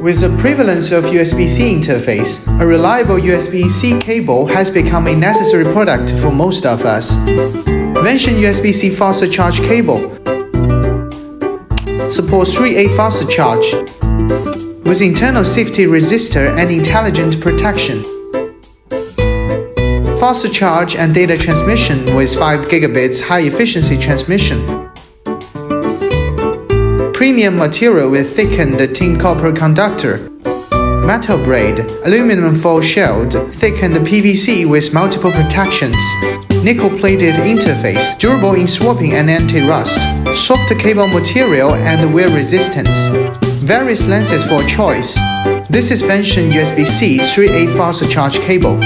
With the prevalence of USB-C interface, a reliable USB-C cable has become a necessary product for most of us. Vention USB-C faster charge cable supports 3A faster charge with internal safety resistor and intelligent protection. Faster charge and data transmission with 5 gigabits high-efficiency transmission. Premium material with thickened tin copper conductor, metal braid, aluminum foil shield, thickened PVC with multiple protections, nickel-plated interface, durable in swapping and anti-rust, soft cable material and wear resistance. Various lenses for choice. This is Vention USB-C 3A faster charge cable.